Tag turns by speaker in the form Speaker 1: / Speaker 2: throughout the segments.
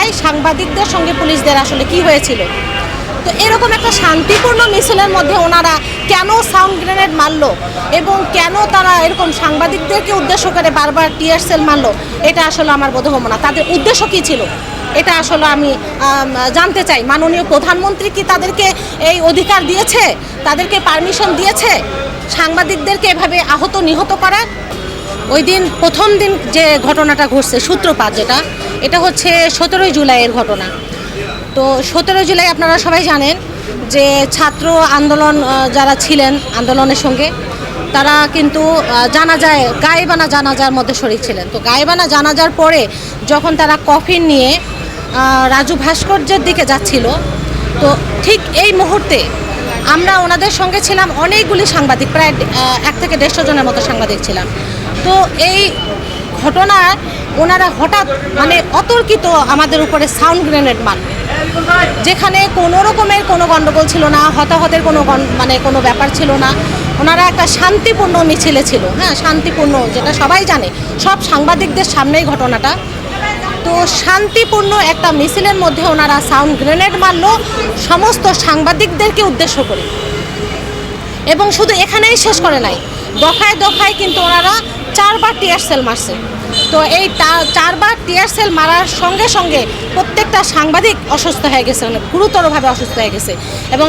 Speaker 1: জুলাই সাংবাদিকদের সঙ্গে পুলিশদের আসলে কি হয়েছিল। তো এরকম একটা শান্তিপূর্ণ মিছিলের মধ্যে ওনারা কেন সাউন্ড গ্রেনেড মারলো এবং কেন তারা এরকম সাংবাদিকদেরকে উদ্দেশ্য করে বারবার টিয়ার সেল মারলো, এটা আসলে আমার বোধগম্য না। তাদের উদ্দেশ্য কী ছিল এটা আসলে আমি জানতে চাই। মাননীয় প্রধানমন্ত্রী কি তাদেরকে এই অধিকার দিয়েছে, তাদেরকে পারমিশন দিয়েছে সাংবাদিকদেরকে এভাবে আহত নিহত করার? ওই দিন প্রথম দিন যে ঘটনাটা ঘটছে সূত্রপাত যেটা, এটা হচ্ছে 17 জুলাইয়ের ঘটনা। তো 17 জুলাই আপনারা সবাই জানেন যে ছাত্র আন্দোলন যারা ছিলেন আন্দোলনের সঙ্গে, তারা কিন্তু জানাজায় গায়েবানা জানাজার মধ্যে শরীক ছিলেন। তো গায়েবানা জানাজার পরে যখন তারা কফিন নিয়ে রাজু ভাস্কর্যের দিকে যাচ্ছিল, তো ঠিক এই মুহূর্তে আমরা ওনাদের সঙ্গে ছিলাম অনেকগুলি সাংবাদিক, প্রায় 1 থেকে 150 জনের মতো সাংবাদিক ছিলাম। তো এই ঘটনা ওনারা হঠাৎ মানে অতর্কিত আমাদের উপরে সাউন্ড গ্রেনেড মারল, যেখানে কোনো রকমের কোনো গণ্ডগোল ছিল না, হতাহতের কোনো ব্যাপার ছিল না। ওনারা একটা শান্তিপূর্ণ মিছিলে ছিল, হ্যাঁ শান্তিপূর্ণ, যেটা সবাই জানে, সব সাংবাদিকদের সামনেই ঘটনাটা। তো শান্তিপূর্ণ একটা মিছিলের মধ্যে ওনারা সাউন্ড গ্রেনেড মারল সমস্ত সাংবাদিকদেরকে উদ্দেশ্য করে, এবং শুধু এখানেই শেষ করে নাই, দফায় দফায় কিন্তু ওনারা 4বার টিয়ার সেল মারছে। তো এই 4বার টিয়ার সেল মারার সঙ্গে সঙ্গে প্রত্যেকটা সাংবাদিক অসুস্থ হয়ে গেছে, মানে গুরুতরভাবে অসুস্থ হয়ে গেছে। এবং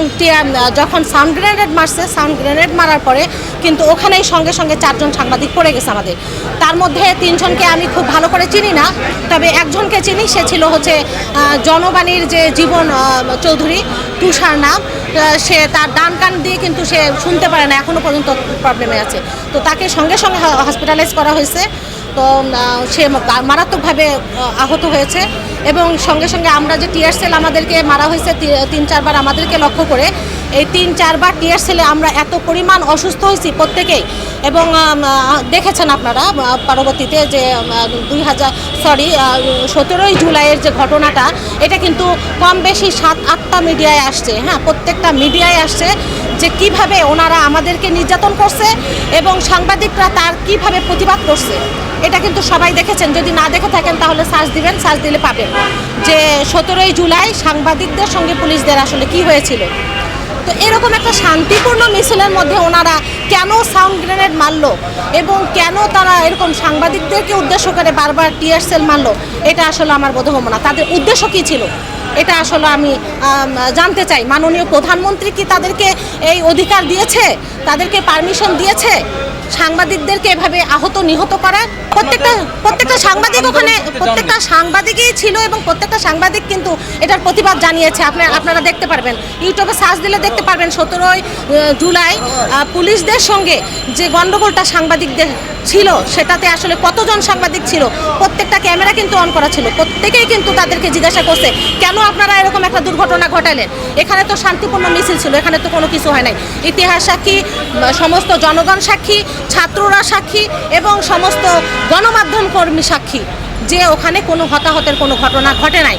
Speaker 1: যখন সাউন্ড গ্রেনেড মারছে, সাউন্ড গ্রেনেড মারার পরে কিন্তু ওখানেই সঙ্গে সঙ্গে 4 জন সাংবাদিক পড়ে গেছে আমাদের। তার মধ্যে 3 জনকে আমি খুব ভালো করে চিনি না, তবে একজনকে চিনি, সে ছিল হচ্ছে জনবাণীর যে জীবন চৌধুরী, তুষার নাম। সে তার ডান কান দিয়ে কিন্তু সে শুনতে পারে না, এখনও পর্যন্ত প্রবলেমে আছে। তো তাকে সঙ্গে সঙ্গে হসপিটালাইজ করা হয়েছে। তো সে মারাত্মকভাবে আহত হয়েছে, এবং সঙ্গে সঙ্গে আমরা যে টিয়ার সেল আমাদেরকে মারা হয়েছে 3-4 বার আমাদেরকে লক্ষ্য করে, এই 3-4 বার টিয়ার সেলে আমরা এত পরিমাণ অসুস্থ হয়েছি প্রত্যেকেই। এবং দেখেছেন আপনারা পরবর্তীতে যে 17 জুলাইয়ের যে ঘটনাটা, এটা কিন্তু কম বেশি 7-8টা মিডিয়ায় আসছে, হ্যাঁ প্রত্যেকটা মিডিয়ায় আসছে যে কিভাবে ওনারা আমাদেরকে নির্যাতন করছে এবং সাংবাদিকরা তার কিভাবে প্রতিবাদ করছে। এটা কিন্তু সবাই দেখেছেন, যদি না দেখে থাকেন তাহলে সার্চ দিবেন, সার্চ দিলে পাবেন যে 17 জুলাই সাংবাদিকদের সঙ্গে পুলিশদের আসলে কি হয়েছিল। তো এরকম একটা শান্তিপূর্ণ মিছিলের মধ্যে ওনারা কেন সাউন্ড গ্রেনেড মারলো এবং কেন তারা এরকম সাংবাদিকদেরকে উদ্দেশ্য করে বারবার টিয়ার সেল মারলো, এটা আসলে আমার বোধগম্য না। তাদের উদ্দেশ্য কী ছিল এটা আসলে আমি জানতে চাই। মাননীয় প্রধানমন্ত্রী কি তাদেরকে এই অধিকার দিয়েছে, তাদেরকে পারমিশন দিয়েছে সাংবাদিকদেরকে এভাবে আহত নিহত করার? প্রত্যেকটা সাংবাদিক ওখানে, প্রত্যেকটা সাংবাদিকই ছিল এবং প্রত্যেকটা সাংবাদিক কিন্তু এটার প্রতিবাদ জানিয়েছে। আপনারা দেখতে পারবেন, ইউটিউবে সার্চ দিলে দেখতে পারবেন 17 জুলাই পুলিশদের সঙ্গে যে গণ্ডগোলটা সাংবাদিকদের ছিল, সেটাতে আসলে কতজন সাংবাদিক ছিল, প্রত্যেকটা ক্যামেরা কিন্তু অন করা ছিল। প্রত্যেকেই কিন্তু তাদেরকে জিজ্ঞাসা করছে কেন আপনারা এরকম একটা দুর্ঘটনা ঘটালেন, এখানে তো শান্তিপূর্ণ মিছিল ছিল, এখানে তো কোনো কিছু হয় নাই। ইতিহাস সাক্ষী, সমস্ত জনগণ সাক্ষী, ছাত্ররা সাক্ষী এবং সমস্ত গণমাধ্যম কর্মী সাক্ষী যে ওখানে কোনো হতাহতের কোনো ঘটনা ঘটে নাই।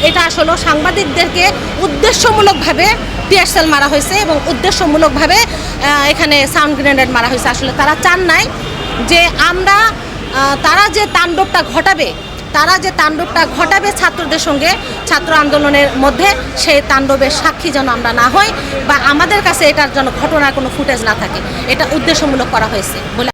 Speaker 1: এটা আসলে সাংবাদিকদেরকে উদ্দেশ্যমূলকভাবে টিয়ার সেল মারা হয়েছে এবং উদ্দেশ্যমূলকভাবে এখানে সাউন্ড গ্রেনেড মারা হয়েছে। আসলে তারা চান নাই যে আমরা তারা যে তাণ্ডবটা ঘটাবে ছাত্রদের সঙ্গে, ছাত্র আন্দোলনের মধ্যে, সেই তাণ্ডবের সাক্ষী যেন আমরা না হই বা আমাদের কাছে এটার জন্য ঘটনার কোনো ফুটেজ না থাকে। এটা উদ্দেশ্যমূলক করা হয়েছে বলে